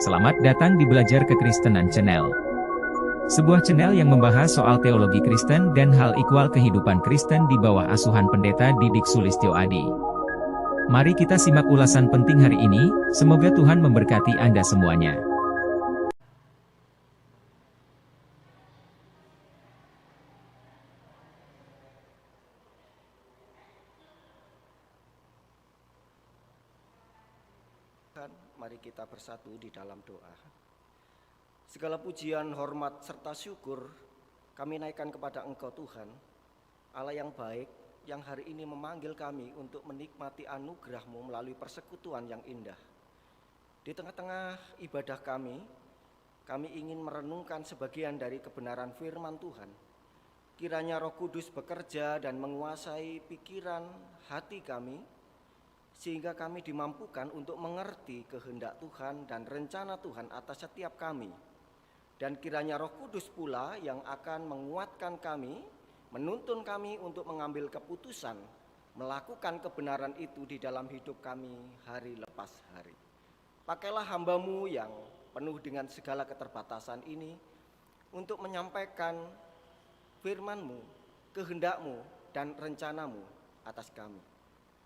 Selamat datang di Belajar Kekristenan Channel. Sebuah channel yang membahas soal teologi Kristen dan hal ikhwal kehidupan Kristen di bawah asuhan Pendeta Didik Sulistyo Adi. Mari kita simak ulasan penting hari ini, semoga Tuhan memberkati Anda semuanya. Mari kita bersatu di dalam doa. Segala pujian, hormat, serta syukur kami naikkan kepada Engkau Tuhan, Allah yang baik, yang hari ini memanggil kami untuk menikmati anugerah-Mu melalui persekutuan yang indah. Di tengah-tengah ibadah kami ingin merenungkan sebagian dari kebenaran firman Tuhan. Kiranya Roh Kudus bekerja dan menguasai pikiran hati kami, sehingga kami dimampukan untuk mengerti kehendak Tuhan dan rencana Tuhan atas setiap kami. Dan kiranya Roh Kudus pula yang akan menguatkan kami, menuntun kami untuk mengambil keputusan, melakukan kebenaran itu di dalam hidup kami hari lepas hari. Pakailah hamba-Mu yang penuh dengan segala keterbatasan ini untuk menyampaikan firman-Mu, kehendak-Mu, dan rencana-Mu atas kami.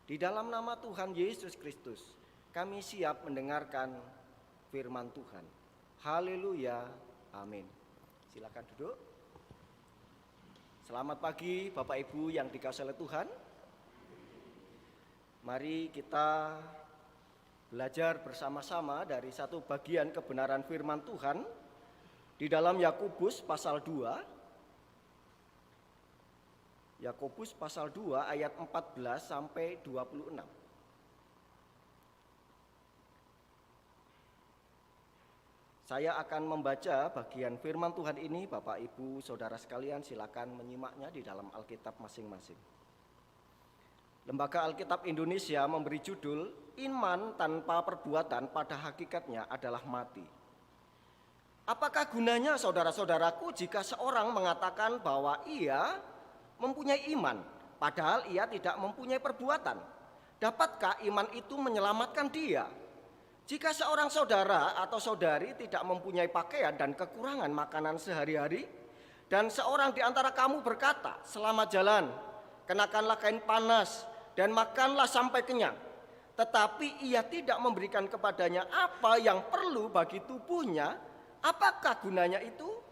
Di dalam nama Tuhan Yesus Kristus, kami siap mendengarkan firman Tuhan. Haleluya, amin. Silakan duduk. Selamat pagi Bapak Ibu yang dikasihi oleh Tuhan. Mari kita belajar bersama-sama dari satu bagian kebenaran firman Tuhan di dalam Yakobus pasal 2. Yakobus pasal 2 ayat 14 sampai 26. Saya akan membaca bagian firman Tuhan ini. Bapak, Ibu, Saudara sekalian, silakan menyimaknya di dalam Alkitab masing-masing. Lembaga Alkitab Indonesia memberi judul "Iman tanpa perbuatan pada hakikatnya adalah mati". Apakah gunanya, saudara-saudaraku, jika seorang mengatakan bahwa ia mempunyai iman, padahal ia tidak mempunyai perbuatan? Dapatkah iman itu menyelamatkan dia? Jika seorang saudara atau saudari tidak mempunyai pakaian dan kekurangan makanan sehari-hari, dan seorang di antara kamu berkata, "Selamat jalan, kenakanlah kain panas, dan makanlah sampai kenyang," tetapi ia tidak memberikan kepadanya apa yang perlu bagi tubuhnya, apakah gunanya itu?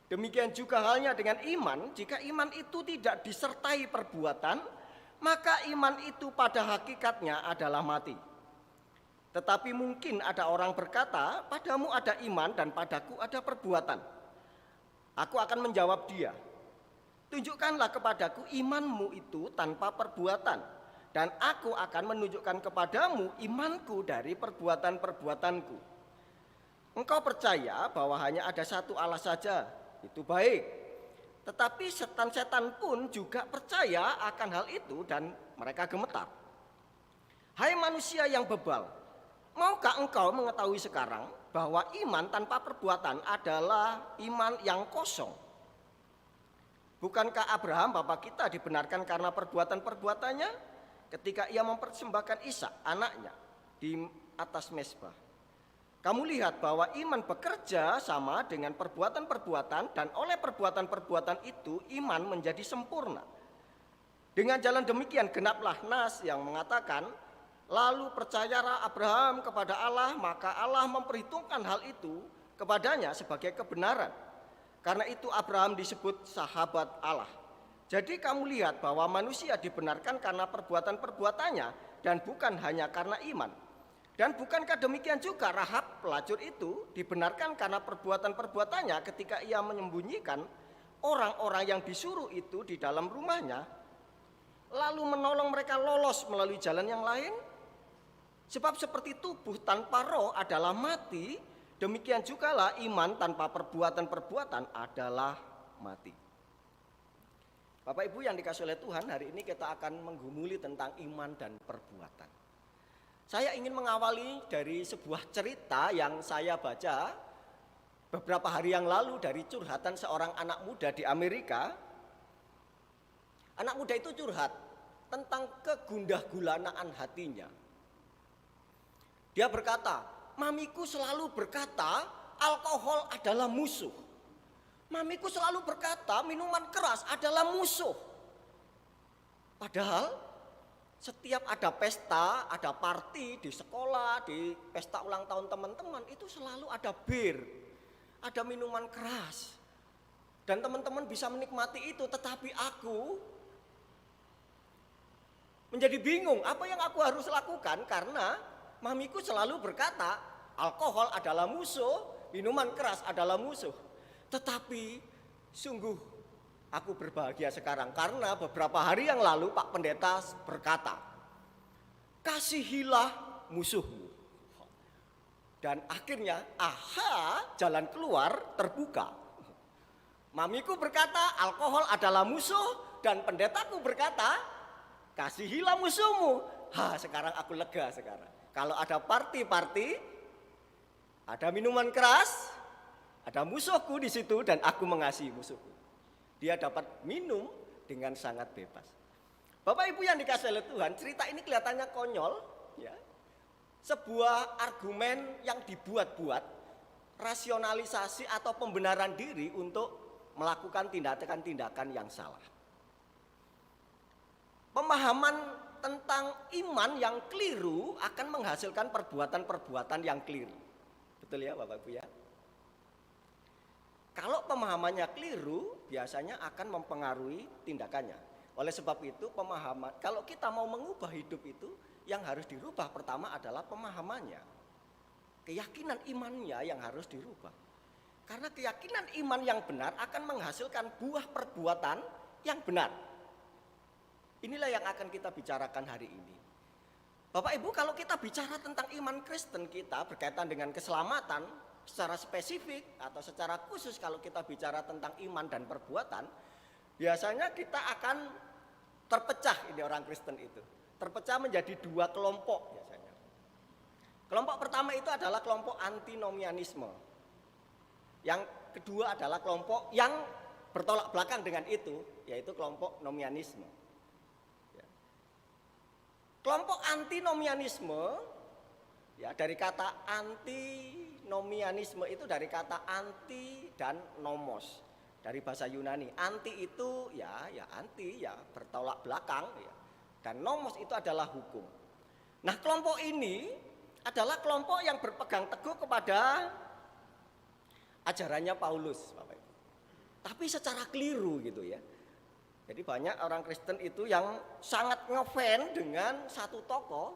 Demikian juga halnya dengan iman. Jika iman itu tidak disertai perbuatan, maka iman itu pada hakikatnya adalah mati. Tetapi mungkin ada orang berkata, "Padamu ada iman dan padaku ada perbuatan." Aku akan menjawab dia, "Tunjukkanlah kepadaku imanmu itu tanpa perbuatan, dan aku akan menunjukkan kepadamu imanku dari perbuatan-perbuatanku. Engkau percaya bahwa hanya ada satu Allah saja, itu baik. Tetapi setan-setan pun juga percaya akan hal itu dan mereka gemetar. Hai manusia yang bebal, maukah engkau mengetahui sekarang bahwa iman tanpa perbuatan adalah iman yang kosong? Bukankah Abraham bapak kita dibenarkan karena perbuatan-perbuatannya ketika ia mempersembahkan Ishak anaknya di atas mezbah? Kamu lihat bahwa iman bekerja sama dengan perbuatan-perbuatan, dan oleh perbuatan-perbuatan itu iman menjadi sempurna. Dengan jalan demikian genaplah nas yang mengatakan, lalu percayalah Abraham kepada Allah, maka Allah memperhitungkan hal itu kepadanya sebagai kebenaran. Karena itu Abraham disebut sahabat Allah. Jadi kamu lihat bahwa manusia dibenarkan karena perbuatan-perbuatannya dan bukan hanya karena iman. Dan bukankah demikian juga Rahab pelacur itu dibenarkan karena perbuatan-perbuatannya ketika ia menyembunyikan orang-orang yang disuruh itu di dalam rumahnya, lalu menolong mereka lolos melalui jalan yang lain? Sebab seperti tubuh tanpa roh adalah mati, demikian jugalah iman tanpa perbuatan-perbuatan adalah mati. Bapak Ibu yang dikasihi oleh Tuhan, hari ini kita akan menggumuli tentang iman dan perbuatan. Saya ingin mengawali dari sebuah cerita yang saya baca beberapa hari yang lalu dari curhatan seorang anak muda di Amerika. Anak muda itu curhat tentang kegundah gulanaan hatinya. Dia berkata, mamiku selalu berkata alkohol adalah musuh. Mamiku selalu berkata minuman keras adalah musuh. Padahal setiap ada pesta, ada party di sekolah, di pesta ulang tahun teman-teman, itu selalu ada bir, ada minuman keras. Dan teman-teman bisa menikmati itu, tetapi aku menjadi bingung apa yang aku harus lakukan karena mamiku selalu berkata alkohol adalah musuh, minuman keras adalah musuh. Tetapi sungguh aku berbahagia sekarang karena beberapa hari yang lalu Pak Pendeta berkata, kasihilah musuhmu. Dan akhirnya jalan keluar terbuka. Mamiku berkata alkohol adalah musuh dan pendetaku berkata kasihilah musuhmu. Sekarang aku lega sekarang. Kalau ada party, ada minuman keras, ada musuhku di situ dan aku mengasihi musuhku. Dia dapat minum dengan sangat bebas. Bapak Ibu yang dikasihi oleh Tuhan, cerita ini kelihatannya konyol, ya. Sebuah argumen yang dibuat-buat, rasionalisasi atau pembenaran diri untuk melakukan tindakan-tindakan yang salah. Pemahaman tentang iman yang keliru akan menghasilkan perbuatan-perbuatan yang keliru. Betul ya Bapak Ibu ya? Kalau pemahamannya keliru, biasanya akan mempengaruhi tindakannya. Oleh sebab itu, kalau kita mau mengubah hidup itu, yang harus dirubah pertama adalah pemahamannya. Keyakinan imannya yang harus dirubah. Karena keyakinan iman yang benar akan menghasilkan buah perbuatan yang benar. Inilah yang akan kita bicarakan hari ini. Bapak Ibu, kalau kita bicara tentang iman Kristen kita berkaitan dengan keselamatan, secara spesifik atau secara khusus kalau kita bicara tentang iman dan perbuatan, biasanya kita akan terpecah ini orang Kristen itu. Terpecah menjadi dua kelompok biasanya. Kelompok pertama itu adalah kelompok antinomianisme. Yang kedua adalah kelompok yang bertolak belakang dengan itu, yaitu kelompok nomianisme. Kelompok antinomianisme, ya, dari kata antinomianisme itu dari kata anti dan nomos, dari bahasa Yunani. Anti itu ya anti, ya bertolak belakang, ya. Dan nomos itu adalah hukum. Nah, kelompok ini adalah kelompok yang berpegang teguh kepada ajarannya Paulus, Bapak Ibu. Tapi secara keliru gitu ya. Jadi banyak orang Kristen itu yang sangat ngefans dengan satu tokoh,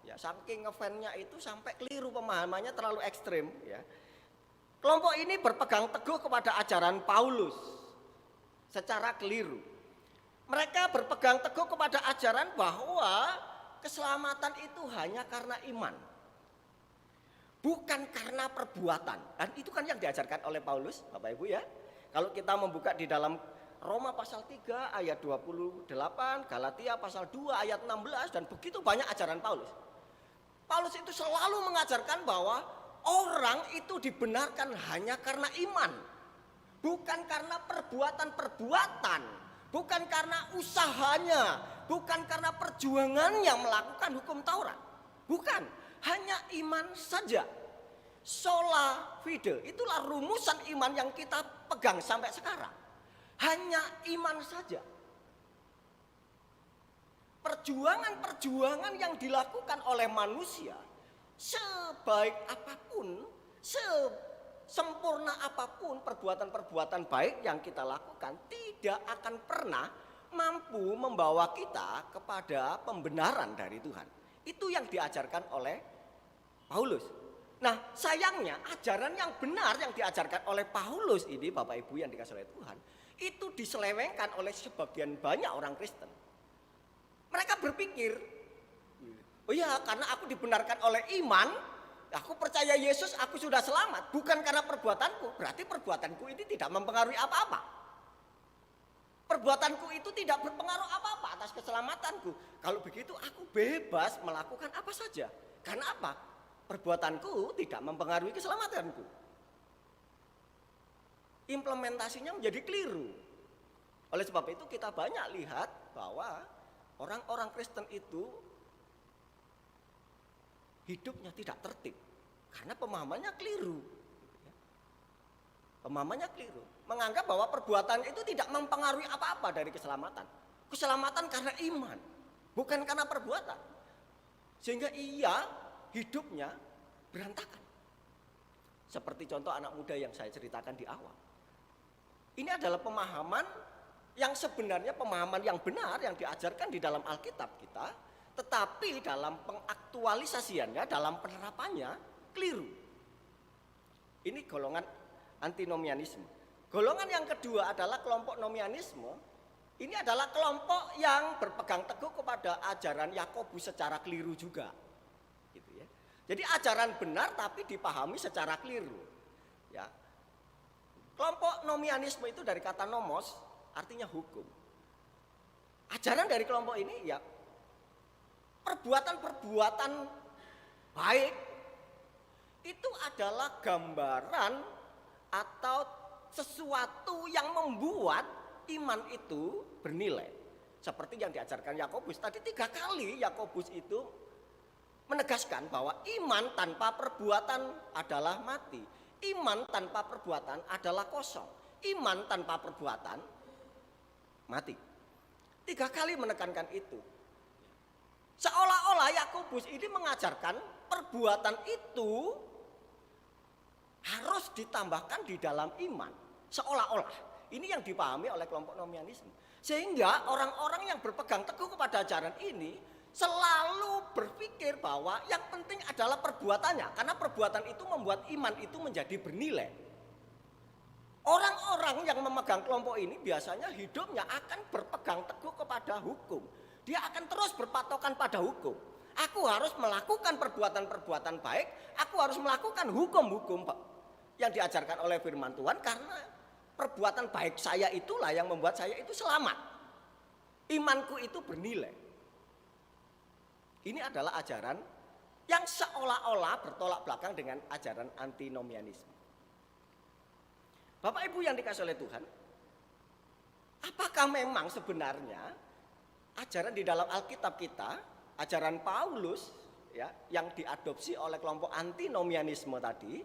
ya saking ngefansnya itu sampai keliru pemahamannya terlalu ekstrim, ya. Kelompok ini berpegang teguh kepada ajaran Paulus secara keliru. Mereka berpegang teguh kepada ajaran bahwa keselamatan itu hanya karena iman, bukan karena perbuatan. Dan itu kan yang diajarkan oleh Paulus, Bapak Ibu ya. Kalau kita membuka di dalam Roma pasal 3 ayat 28, Galatia pasal 2 ayat 16, dan begitu banyak ajaran Paulus. Paulus itu selalu mengajarkan bahwa orang itu dibenarkan hanya karena iman, bukan karena perbuatan-perbuatan, bukan karena usahanya, bukan karena perjuangannya melakukan hukum Taurat. Bukan, hanya iman saja. Sola fide, itulah rumusan iman yang kita pegang sampai sekarang. Hanya iman saja. Perjuangan-perjuangan yang dilakukan oleh manusia, sebaik apapun, sempurna apapun perbuatan-perbuatan baik yang kita lakukan, tidak akan pernah mampu membawa kita kepada pembenaran dari Tuhan. Itu yang diajarkan oleh Paulus. Nah, sayangnya ajaran yang benar yang diajarkan oleh Paulus ini, Bapak Ibu yang dikasihi oleh Tuhan, itu diselewengkan oleh sebagian banyak orang Kristen. Mereka berpikir, oh ya, karena aku dibenarkan oleh iman, aku percaya Yesus, aku sudah selamat, bukan karena perbuatanku. Berarti perbuatanku ini tidak mempengaruhi apa-apa. Perbuatanku itu tidak berpengaruh apa-apa atas keselamatanku. Kalau begitu aku bebas melakukan apa saja. Karena apa? Perbuatanku tidak mempengaruhi keselamatanku. Implementasinya menjadi keliru. Oleh sebab itu kita banyak lihat bahwa orang-orang Kristen itu hidupnya tidak tertib. Karena pemahamannya keliru. Pemahamannya keliru. Menganggap bahwa perbuatan itu tidak mempengaruhi apa-apa dari keselamatan. Keselamatan karena iman, bukan karena perbuatan. Sehingga ia hidupnya berantakan. Seperti contoh anak muda yang saya ceritakan di awal. Ini adalah pemahaman yang sebenarnya pemahaman yang benar yang diajarkan di dalam Alkitab kita, tetapi dalam pengaktualisasiannya, dalam penerapannya keliru. Ini golongan antinomianisme. Golongan yang kedua adalah kelompok nomianisme. Ini adalah kelompok yang berpegang teguh kepada ajaran Yakobus secara keliru juga. Gitu ya. Jadi ajaran benar tapi dipahami secara keliru. Ya. Kelompok nomianisme itu dari kata nomos, artinya hukum. Ajaran dari kelompok ini ya perbuatan-perbuatan baik itu adalah gambaran atau sesuatu yang membuat iman itu bernilai. Seperti yang diajarkan Yakobus tadi 3 kali Yakobus itu menegaskan bahwa iman tanpa perbuatan adalah mati. Iman tanpa perbuatan adalah kosong. Iman tanpa perbuatan mati. 3 kali menekankan itu. Seolah-olah Yakobus ini mengajarkan perbuatan itu harus ditambahkan di dalam iman. Seolah-olah. Ini yang dipahami oleh kelompok nomianisme. Sehingga orang-orang yang berpegang teguh kepada ajaran ini selalu berpikir bahwa yang penting adalah perbuatannya. Karena perbuatan itu membuat iman itu menjadi bernilai. Orang-orang yang memegang kelompok ini biasanya hidupnya akan berpegang teguh kepada hukum. Dia akan terus berpatokan pada hukum. Aku harus melakukan perbuatan-perbuatan baik. Aku harus melakukan hukum-hukum yang diajarkan oleh firman Tuhan. Karena perbuatan baik saya itulah yang membuat saya itu selamat. Imanku itu bernilai. Ini adalah ajaran yang seolah-olah bertolak belakang dengan ajaran antinomianisme. Bapak Ibu yang dikasihi oleh Tuhan, apakah memang sebenarnya ajaran di dalam Alkitab kita, ajaran Paulus ya, yang diadopsi oleh kelompok antinomianisme tadi,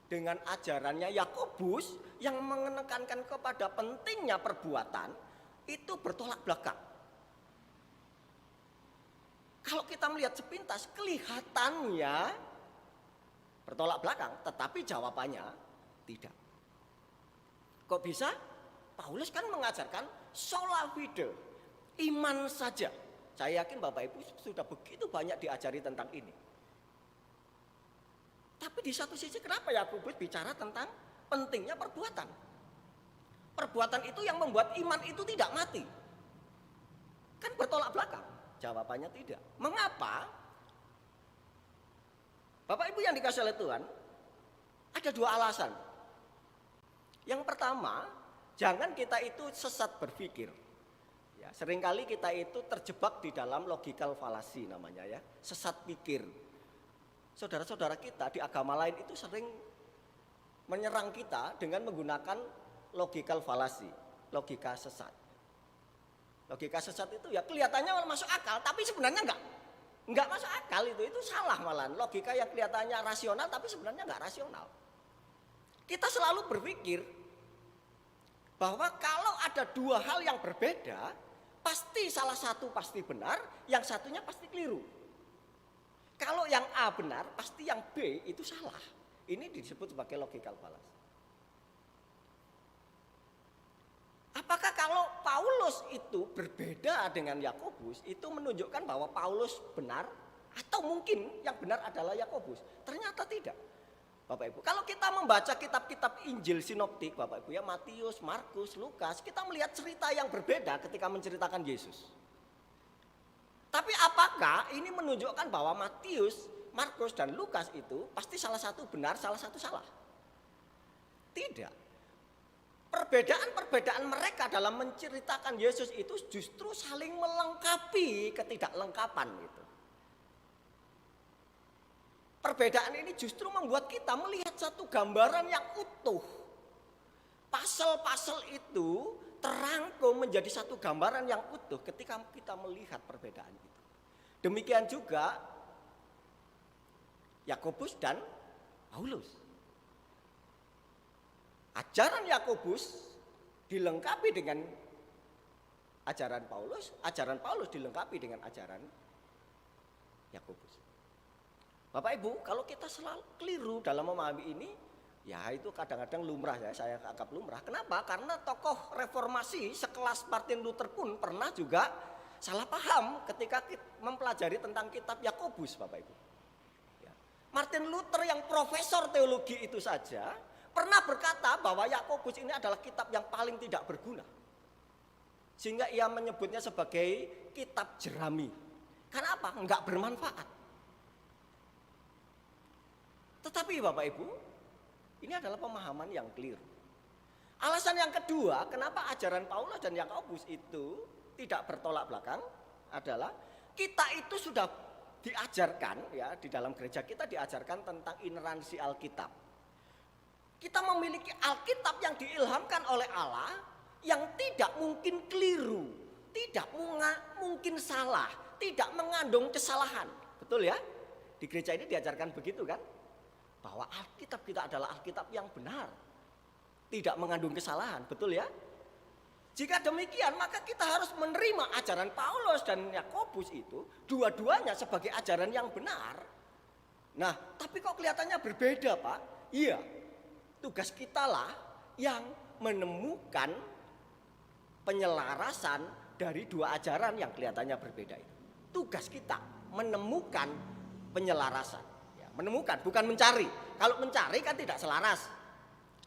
dengan ajarannya Yakobus yang menekankan kepada pentingnya perbuatan, itu bertolak belakang. Kalau kita melihat sepintas kelihatannya bertolak belakang, tetapi jawabannya tidak. Kok bisa? Paulus kan mengajarkan sola fide, iman saja. Saya yakin Bapak Ibu sudah begitu banyak diajari tentang ini. Tapi di satu sisi kenapa Yakobus bicara tentang pentingnya perbuatan? Perbuatan itu yang membuat iman itu tidak mati. Kan bertolak belakang. Jawabannya tidak. Mengapa? Bapak Ibu yang dikasihi oleh Tuhan, ada 2 alasan. Yang pertama, jangan kita itu sesat berpikir. Ya, seringkali kita itu terjebak di dalam logical fallacy namanya ya, sesat pikir. Saudara-saudara kita di agama lain itu sering menyerang kita dengan menggunakan logical fallacy, logika sesat. Logika sesat itu ya kelihatannya masuk akal, tapi sebenarnya enggak masuk akal, itu salah malahan. Logika yang kelihatannya rasional tapi sebenarnya enggak rasional. Kita selalu berpikir bahwa kalau ada 2 hal yang berbeda, pasti salah satu pasti benar, yang satunya pasti keliru. Kalau yang A benar, pasti yang B itu salah. Ini disebut sebagai logical fallacy. Apakah kalau Paulus itu berbeda dengan Yakobus, itu menunjukkan bahwa Paulus benar, atau mungkin yang benar adalah Yakobus? Ternyata tidak, Bapak Ibu. Kalau kita membaca kitab-kitab Injil sinoptik, Bapak Ibu ya, Matius, Markus, Lukas, kita melihat cerita yang berbeda ketika menceritakan Yesus. Tapi apakah ini menunjukkan bahwa Matius, Markus, dan Lukas itu pasti salah satu benar, salah satu salah? Tidak. Perbedaan-perbedaan mereka dalam menceritakan Yesus itu justru saling melengkapi ketidaklengkapan itu. Perbedaan ini justru membuat kita melihat satu gambaran yang utuh. Pasal-pasal itu terangkum menjadi satu gambaran yang utuh ketika kita melihat perbedaan itu. Demikian juga Yakobus dan Paulus. Ajaran Yakobus dilengkapi dengan ajaran Paulus dilengkapi dengan ajaran Yakobus. Bapak Ibu, kalau kita selalu keliru dalam memahami ini, ya itu kadang-kadang lumrah ya, saya anggap lumrah. Kenapa? Karena tokoh reformasi sekelas Martin Luther pun pernah juga salah paham ketika mempelajari tentang kitab Yakobus, Bapak Ibu. Ya. Martin Luther yang profesor teologi itu saja pernah berkata bahwa Yakobus ini adalah kitab yang paling tidak berguna. Sehingga ia menyebutnya sebagai kitab jerami. Karena apa? Enggak bermanfaat. Tetapi Bapak Ibu, ini adalah pemahaman yang keliru. Alasan yang kedua, kenapa ajaran Paulus dan Yakobus itu tidak bertolak belakang adalah kita itu sudah diajarkan ya, di dalam gereja kita diajarkan tentang ineransi Alkitab. Kita memiliki Alkitab yang diilhamkan oleh Allah yang tidak mungkin keliru, tidak mungkin salah, tidak mengandung kesalahan. Betul ya? Di gereja ini diajarkan begitu kan? Bahwa Alkitab kita adalah Alkitab yang benar, tidak mengandung kesalahan. Betul ya? Jika demikian maka kita harus menerima ajaran Paulus dan Yakobus itu dua-duanya sebagai ajaran yang benar. Nah, tapi kok kelihatannya berbeda, Pak? Iya. Tugas kita lah yang menemukan penyelarasan dari dua ajaran yang kelihatannya berbeda itu. Tugas kita menemukan penyelarasan. Ya, menemukan, bukan mencari. Kalau mencari kan tidak selaras.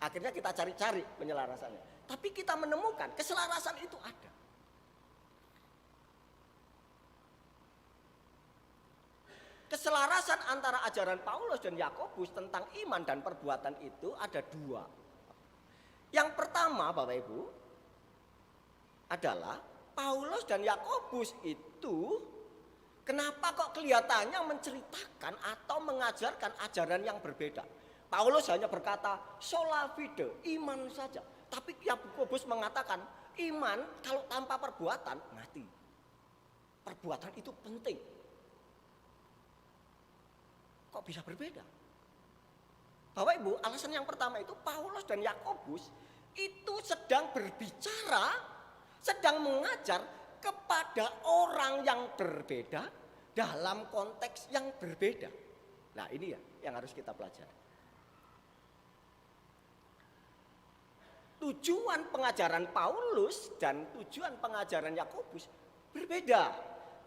Akhirnya kita cari-cari penyelarasannya. Tapi kita menemukan keselarasan itu ada. Keselarasan antara ajaran Paulus dan Yakobus tentang iman dan perbuatan itu ada dua. Yang pertama Bapak Ibu adalah Paulus dan Yakobus itu kenapa kok kelihatannya menceritakan atau mengajarkan ajaran yang berbeda. Paulus hanya berkata sola fide, iman saja. Tapi Yakobus mengatakan iman kalau tanpa perbuatan mati. Perbuatan itu penting. Kok bisa berbeda? Bapak Ibu, alasan yang pertama itu Paulus dan Yakobus itu sedang berbicara, sedang mengajar kepada orang yang berbeda dalam konteks yang berbeda. Nah ini ya yang harus kita pelajari. Tujuan pengajaran Paulus dan tujuan pengajaran Yakobus berbeda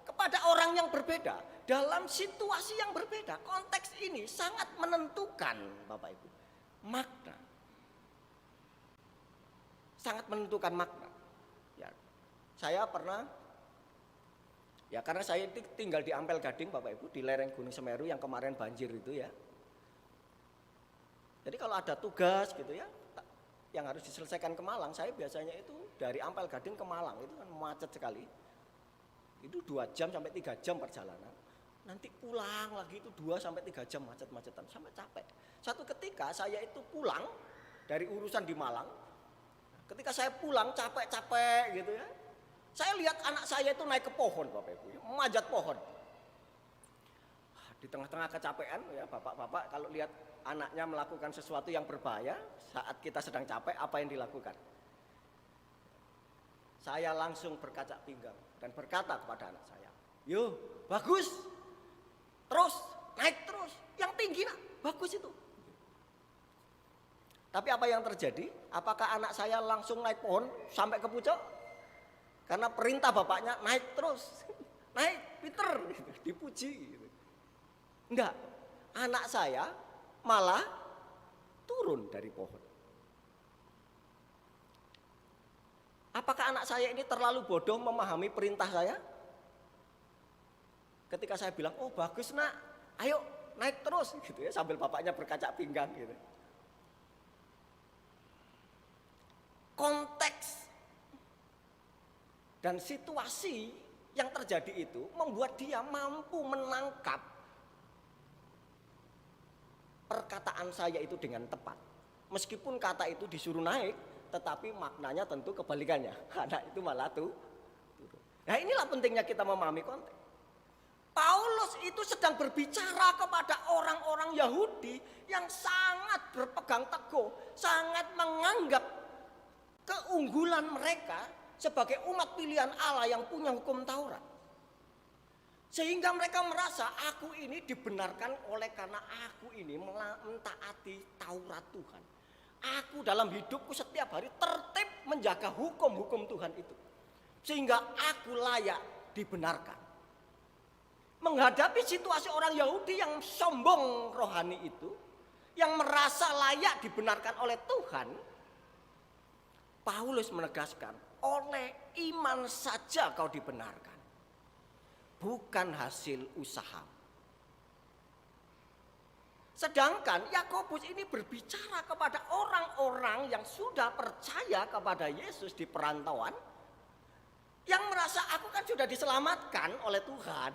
kepada orang yang berbeda dalam situasi yang berbeda. Konteks ini sangat menentukan Bapak Ibu makna, sangat menentukan makna. Ya, saya pernah, ya karena saya tinggal di Ampel Gading Bapak Ibu, di lereng Gunung Semeru yang kemarin banjir itu ya. Jadi kalau ada tugas gitu ya, yang harus diselesaikan ke Malang, saya biasanya itu dari Ampel Gading ke Malang itu kan macet sekali. Itu 2 jam sampai 3 jam perjalanan. Nanti pulang lagi itu 2 sampai 3 jam macet-macetan sampai capek. Satu ketika saya itu pulang dari urusan di Malang. Ketika saya pulang capek-capek gitu ya. Saya lihat anak saya itu naik ke pohon Bapak Ibu, memanjat pohon. Di tengah-tengah kecapean ya bapak-bapak kalau lihat anaknya melakukan sesuatu yang berbahaya saat kita sedang capek, apa yang dilakukan? Saya langsung berkaca pinggang dan berkata kepada anak saya, "Yo, bagus. Terus, naik terus. Yang tinggi nak, bagus itu." Tapi apa yang terjadi? Apakah anak saya langsung naik pohon sampai ke pucuk? Karena perintah bapaknya naik terus. Naik, pinter, dipuji gitu. Enggak, anak saya malah turun dari pohon. Apakah anak saya ini terlalu bodoh memahami perintah saya? Ketika saya bilang, "Oh bagus nak, ayo naik terus," gitu ya, sambil bapaknya berkaca pinggang gitu. Konteks dan situasi yang terjadi itu membuat dia mampu menangkap perkataan saya itu dengan tepat. Meskipun kata itu disuruh naik, tetapi maknanya tentu kebalikannya. Anak itu malah turun. Nah inilah pentingnya kita memahami konteks. Paulus itu sedang berbicara kepada orang-orang Yahudi yang sangat berpegang teguh, sangat menganggap keunggulan mereka sebagai umat pilihan Allah yang punya hukum Taurat. Sehingga mereka merasa aku ini dibenarkan oleh karena aku ini mentaati Taurat Tuhan. Aku dalam hidupku setiap hari tertib menjaga hukum-hukum Tuhan itu. Sehingga aku layak dibenarkan. Menghadapi situasi orang Yahudi yang sombong rohani itu, yang merasa layak dibenarkan oleh Tuhan, Paulus menegaskan, oleh iman saja kau dibenarkan. Bukan hasil usaha. Sedangkan Yakobus ini berbicara kepada orang-orang yang sudah percaya kepada Yesus di perantauan, yang merasa aku kan sudah diselamatkan oleh Tuhan,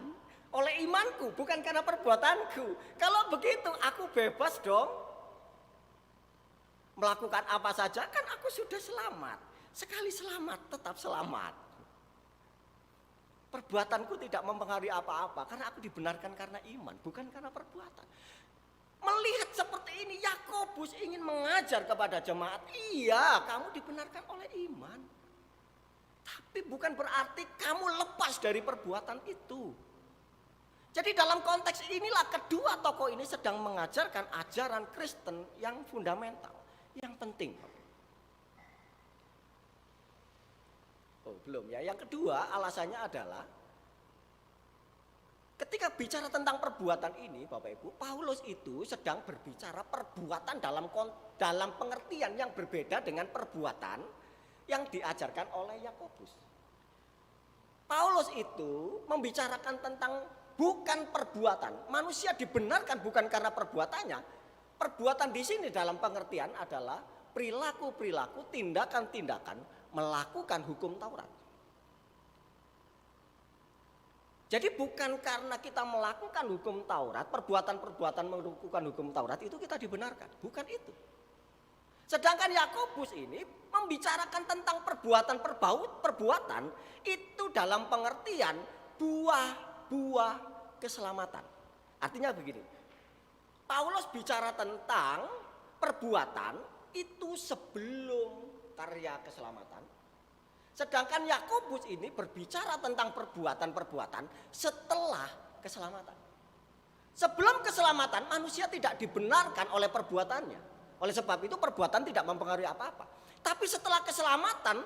oleh imanku, bukan karena perbuatanku. Kalau begitu aku bebas dong melakukan apa saja, kan aku sudah selamat. Sekali selamat tetap selamat. Perbuatanku tidak mempengaruhi apa-apa karena aku dibenarkan karena iman, bukan karena perbuatan. Melihat seperti ini, Yakobus ingin mengajar kepada jemaat, iya kamu dibenarkan oleh iman. Tapi bukan berarti kamu lepas dari perbuatan itu. Jadi dalam konteks inilah kedua tokoh ini sedang mengajarkan ajaran Kristen yang fundamental, yang penting. Oh belum ya, yang kedua alasannya adalah ketika bicara tentang perbuatan ini Bapak Ibu, Paulus itu sedang berbicara perbuatan dalam pengertian yang berbeda dengan perbuatan yang diajarkan oleh Yakobus. Paulus itu membicarakan tentang bukan perbuatan, manusia dibenarkan bukan karena perbuatannya. Perbuatan di sini dalam pengertian adalah perilaku-perilaku, tindakan-tindakan melakukan hukum Taurat. Jadi bukan karena kita melakukan hukum Taurat, perbuatan-perbuatan melakukan hukum Taurat itu kita dibenarkan, bukan itu. Sedangkan Yakobus ini membicarakan tentang perbuatan itu dalam pengertian buah-buah keselamatan. Artinya begini, Paulus bicara tentang perbuatan itu sebelum karya keselamatan. Sedangkan Yakobus ini berbicara tentang perbuatan-perbuatan setelah keselamatan. Sebelum keselamatan manusia tidak dibenarkan oleh perbuatannya. Oleh sebab itu perbuatan tidak mempengaruhi apa-apa. Tapi setelah keselamatan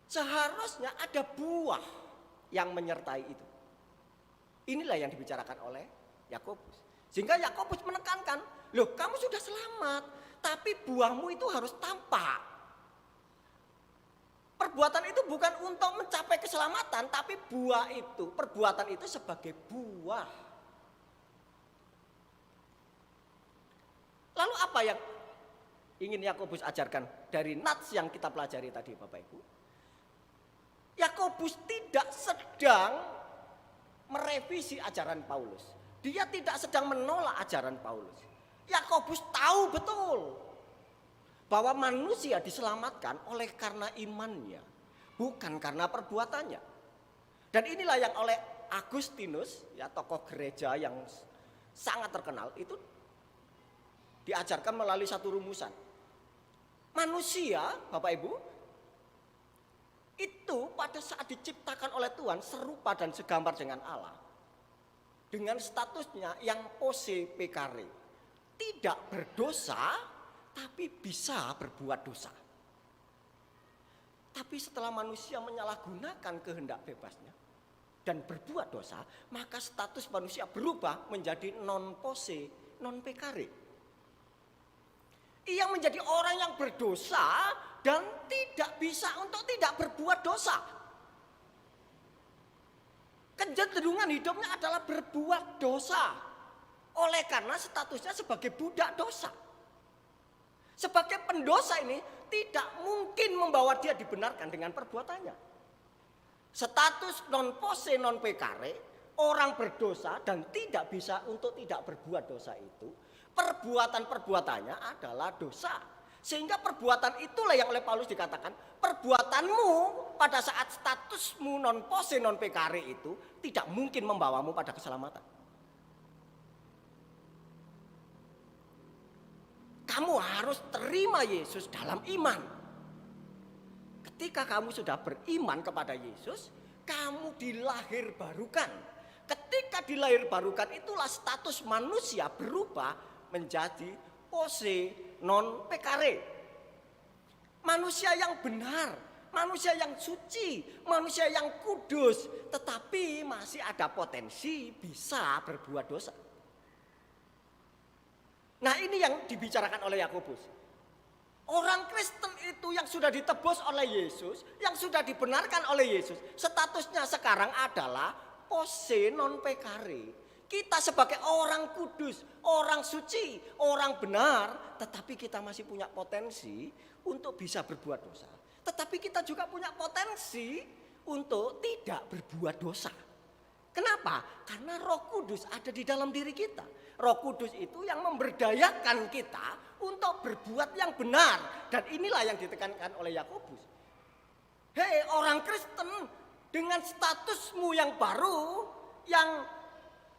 seharusnya ada buah yang menyertai itu. Inilah yang dibicarakan oleh Yakobus. Sehingga Yakobus menekankan, loh kamu sudah selamat, tapi buahmu itu harus tampak. Perbuatan itu bukan untuk mencapai keselamatan, tapi perbuatan itu sebagai buah. Lalu apa yang ingin Yakobus ajarkan dari nats yang kita pelajari tadi Bapak Ibu? Yakobus tidak sedang merevisi ajaran Paulus. Dia tidak sedang menolak ajaran Paulus. Yakobus tahu betul bahwa manusia diselamatkan oleh karena imannya, bukan karena perbuatannya. Dan inilah yang oleh Agustinus, ya tokoh gereja yang sangat terkenal, itu diajarkan melalui satu rumusan. Manusia, Bapak Ibu, itu pada saat diciptakan oleh Tuhan serupa dan segambar dengan Allah. Dengan statusnya yang posse peccare, tidak berdosa, tapi bisa berbuat dosa. Tapi setelah manusia menyalahgunakan kehendak bebasnya dan berbuat dosa, maka status manusia berubah menjadi non posse, non peccare. Ia menjadi orang yang berdosa dan tidak bisa untuk tidak berbuat dosa. Kecenderungan hidupnya adalah berbuat dosa. Oleh karena statusnya sebagai budak dosa. Sebagai pendosa ini tidak mungkin membawa dia dibenarkan dengan perbuatannya. Status non posse non peccare, orang berdosa dan tidak bisa untuk tidak berbuat dosa itu, perbuatan-perbuatannya adalah dosa. Sehingga perbuatan itulah yang oleh Paulus dikatakan, perbuatanmu pada saat statusmu non pose non pekare itu tidak mungkin membawamu pada keselamatan. Kamu harus terima Yesus dalam iman. Ketika kamu sudah beriman kepada Yesus, kamu dilahirbarukan. Ketika dilahirbarukan itulah status manusia berubah menjadi pose non pekare. Manusia yang benar, manusia yang suci, manusia yang kudus, tetapi masih ada potensi bisa berbuat dosa. Nah, ini yang dibicarakan oleh Yakobus. Orang Kristen itu yang sudah ditebus oleh Yesus, yang sudah dibenarkan oleh Yesus, statusnya sekarang adalah pose non pekare. Kita sebagai orang kudus, orang suci, orang benar, tetapi kita masih punya potensi untuk bisa berbuat dosa. Tetapi kita juga punya potensi untuk tidak berbuat dosa. Kenapa? Karena Roh Kudus ada di dalam diri kita. Roh Kudus itu yang memberdayakan kita untuk berbuat yang benar. Dan inilah yang ditekankan oleh Yakobus. Hei orang Kristen, dengan statusmu yang baru, yang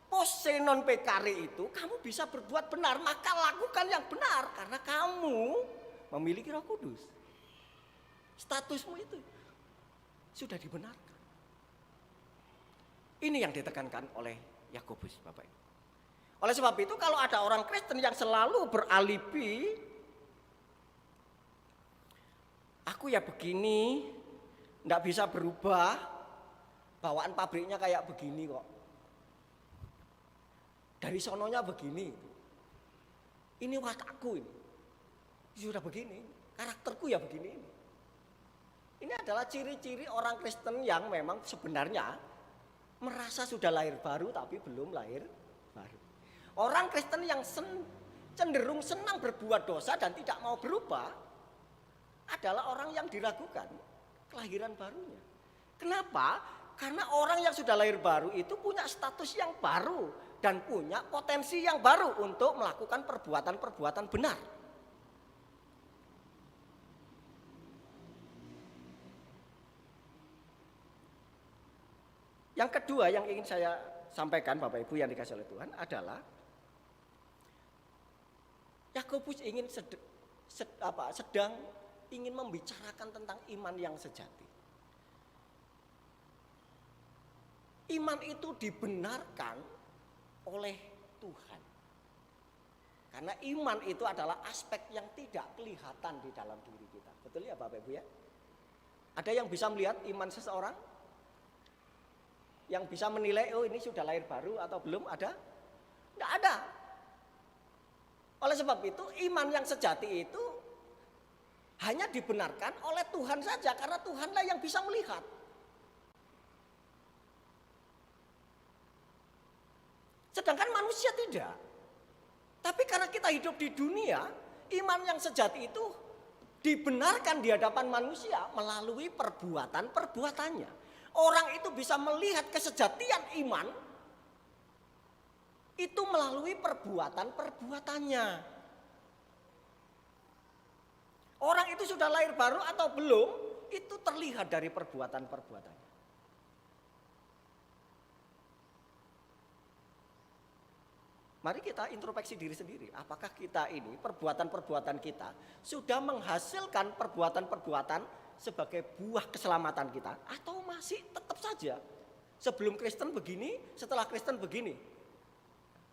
pose non pekare itu, kamu bisa berbuat benar. Maka lakukan yang benar karena kamu memiliki Roh Kudus. Statusmu itu sudah dibenarkan. Ini yang ditekankan oleh Yakobus, Bapak Ibu. Oleh sebab itu kalau ada orang Kristen yang selalu beralibi, aku ya begini, enggak bisa berubah, bawaan pabriknya kayak begini kok. Dari sononya begini. Ini watakku ini. Sudah begini, karakterku ya begini. Ini adalah ciri-ciri orang Kristen yang memang sebenarnya merasa sudah lahir baru tapi belum lahir baru. Orang Kristen yang cenderung senang berbuat dosa dan tidak mau berubah adalah orang yang diragukan kelahiran barunya. Kenapa? Karena orang yang sudah lahir baru itu punya status yang baru dan punya potensi yang baru untuk melakukan perbuatan-perbuatan benar. Yang kedua yang ingin saya sampaikan Bapak Ibu yang dikasihi oleh Tuhan adalah Yakobus ingin sedang ingin membicarakan tentang iman yang sejati. Iman itu dibenarkan oleh Tuhan. Karena iman itu adalah aspek yang tidak kelihatan di dalam diri kita. Betul ya Bapak Ibu ya? Ada yang bisa melihat iman seseorang? Yang bisa menilai, oh ini sudah lahir baru atau belum, ada? Tidak ada. Oleh sebab itu iman yang sejati itu hanya dibenarkan oleh Tuhan saja. Karena Tuhanlah yang bisa melihat. Sedangkan manusia tidak. Tapi karena kita hidup di dunia, iman yang sejati itu dibenarkan di hadapan manusia melalui perbuatan-perbuatannya. Orang itu bisa melihat kesejatian iman itu melalui perbuatan-perbuatannya. Orang itu sudah lahir baru atau belum, itu terlihat dari perbuatan-perbuatannya. Mari kita introspeksi diri sendiri. Apakah kita ini, perbuatan-perbuatan kita sudah menghasilkan perbuatan-perbuatan sebagai buah keselamatan kita, atau masih tetap saja sebelum Kristen begini, setelah Kristen begini.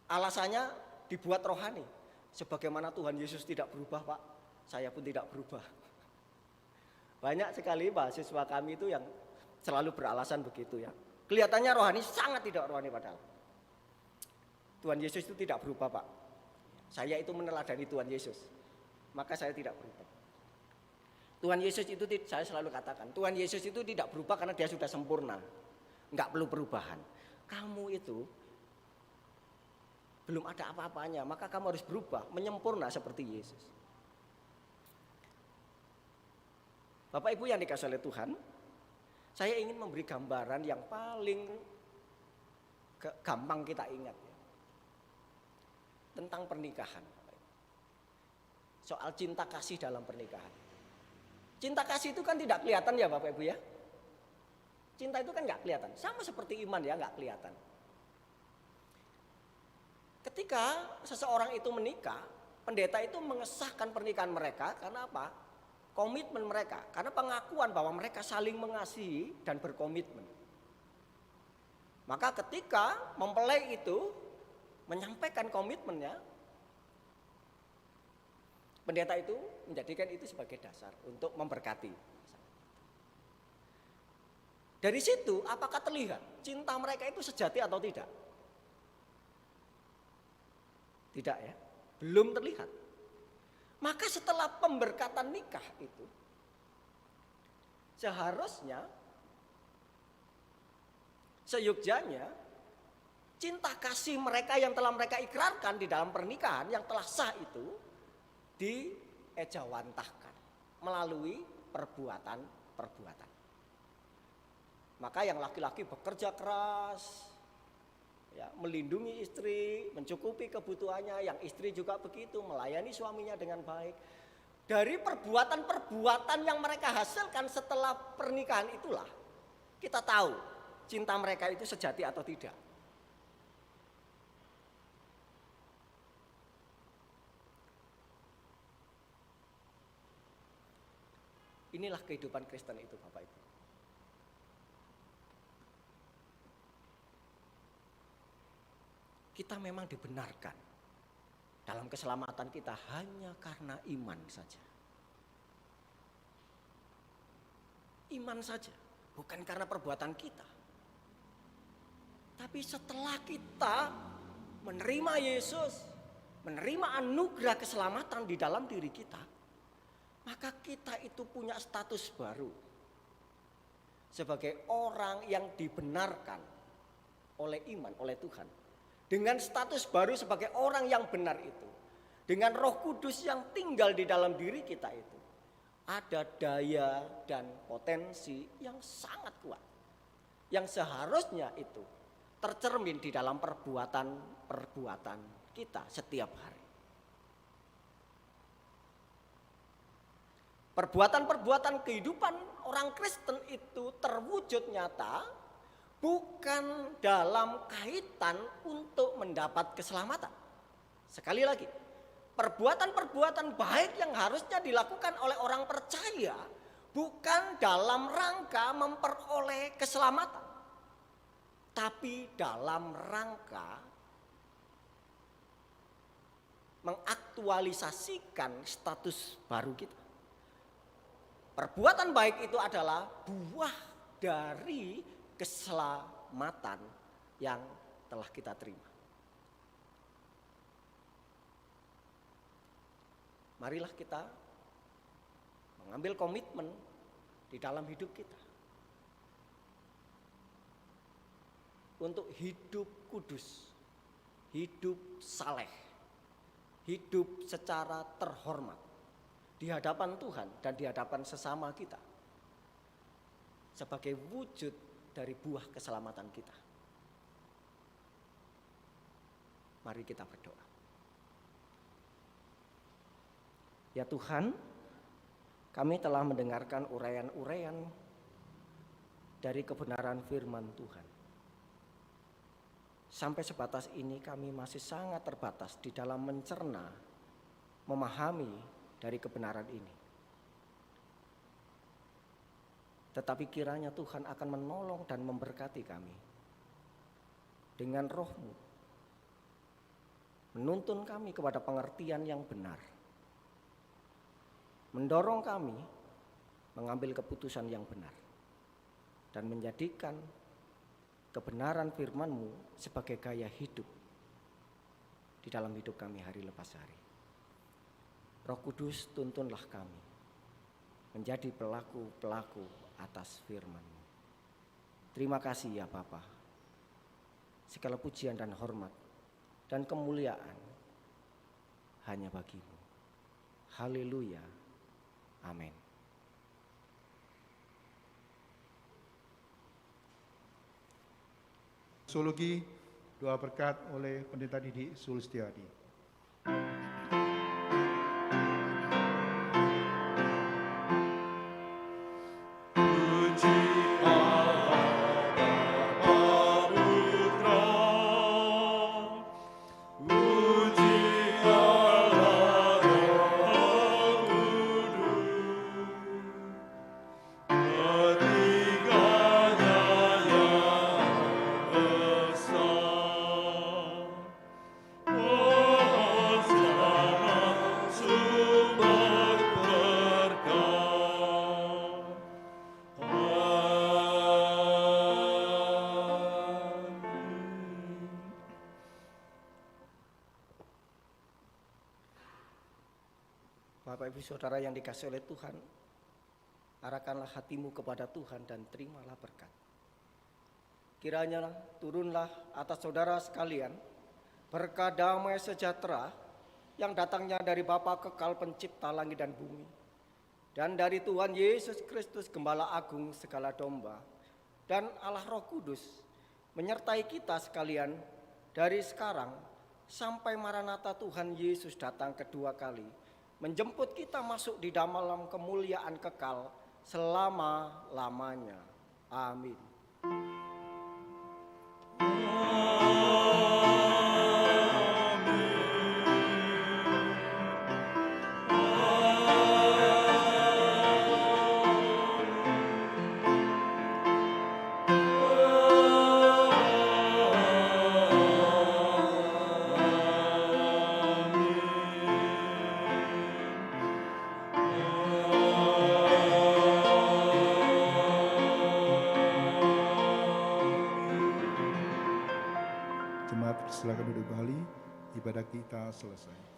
Alasannya dibuat rohani. Sebagaimana Tuhan Yesus tidak berubah, Pak, saya pun tidak berubah. Banyak sekali mahasiswa kami itu yang selalu beralasan begitu ya. Kelihatannya rohani, sangat tidak rohani padahal. Tuhan Yesus itu tidak berubah, Pak. Saya itu meneladani Tuhan Yesus, maka saya tidak berubah. Tuhan Yesus itu, saya selalu katakan, Tuhan Yesus itu tidak berubah karena dia sudah sempurna. Enggak perlu perubahan. Kamu itu belum ada apa-apanya, maka kamu harus berubah, menyempurna seperti Yesus. Bapak Ibu yang dikasihi oleh Tuhan, saya ingin memberi gambaran yang paling gampang kita ingat ya, tentang pernikahan. Soal cinta kasih dalam pernikahan. Cinta kasih itu kan tidak kelihatan ya Bapak Ibu ya. Cinta itu kan nggak kelihatan, sama seperti iman ya, nggak kelihatan. Ketika seseorang itu menikah, pendeta itu mengesahkan pernikahan mereka karena apa? Komitmen mereka, karena pengakuan bahwa mereka saling mengasihi dan berkomitmen. Maka ketika mempelai itu menyampaikan komitmennya, pendeta itu menjadikan itu sebagai dasar untuk memberkati. Dari situ apakah terlihat cinta mereka itu sejati atau tidak? Tidak ya, belum terlihat. Maka setelah pemberkatan nikah itu, seharusnya seyogyanya cinta kasih mereka yang telah mereka ikrarkan di dalam pernikahan yang telah sah itu diejawantahkan melalui perbuatan-perbuatan. Maka yang laki-laki bekerja keras, ya, melindungi istri, mencukupi kebutuhannya, yang istri juga begitu, melayani suaminya dengan baik. Dari perbuatan-perbuatan yang mereka hasilkan setelah pernikahan itulah kita tahu cinta mereka itu sejati atau tidak. Inilah kehidupan Kristen itu, Bapak Ibu. Kita memang dibenarkan dalam keselamatan kita hanya karena iman saja. Iman saja, bukan karena perbuatan kita. Tapi setelah kita menerima Yesus, menerima anugerah keselamatan di dalam diri kita, maka kita itu punya status baru sebagai orang yang dibenarkan oleh iman, oleh Tuhan. Dengan status baru sebagai orang yang benar itu, dengan Roh Kudus yang tinggal di dalam diri kita itu, ada daya dan potensi yang sangat kuat, yang seharusnya itu tercermin di dalam perbuatan-perbuatan kita setiap hari. Perbuatan-perbuatan kehidupan orang Kristen itu terwujud nyata bukan dalam kaitan untuk mendapat keselamatan. Sekali lagi, perbuatan-perbuatan baik yang harusnya dilakukan oleh orang percaya bukan dalam rangka memperoleh keselamatan, tapi dalam rangka mengaktualisasikan status baru kita. Perbuatan baik itu adalah buah dari keselamatan yang telah kita terima. Marilah kita mengambil komitmen di dalam hidup kita untuk hidup kudus, hidup saleh, hidup secara terhormat di hadapan Tuhan dan di hadapan sesama kita sebagai wujud dari buah keselamatan kita. Mari kita berdoa. Ya Tuhan, kami telah mendengarkan uraian-uraian dari kebenaran firman Tuhan. Sampai sebatas ini kami masih sangat terbatas di dalam mencerna, memahami dari kebenaran ini. Tetapi kiranya Tuhan akan menolong dan memberkati kami dengan Roh-Mu, menuntun kami kepada pengertian yang benar, mendorong kami mengambil keputusan yang benar, dan menjadikan kebenaran firman-Mu sebagai gaya hidup di dalam hidup kami hari lepas hari. Roh Kudus, tuntunlah kami menjadi pelaku-pelaku atas firman-Mu. Terima kasih ya Bapa. Segala pujian dan hormat dan kemuliaan hanya bagi-Mu. Haleluya. Amin. Sologi doa berkat oleh Pendeta Didi Sulistiadi. Puji Allah. Ibu saudara yang dikasihi oleh Tuhan, arahkanlah hatimu kepada Tuhan dan terimalah berkat. Kiranya turunlah atas saudara sekalian berkat damai sejahtera yang datangnya dari Bapa kekal pencipta langit dan bumi, dan dari Tuhan Yesus Kristus Gembala Agung segala domba, dan Allah Roh Kudus menyertai kita sekalian dari sekarang sampai Maranatha Tuhan Yesus datang kedua kali, menjemput kita masuk di dalam kemuliaan kekal selama-lamanya. Amin. Jemaat silakan duduk kembali, ibadah kita selesai.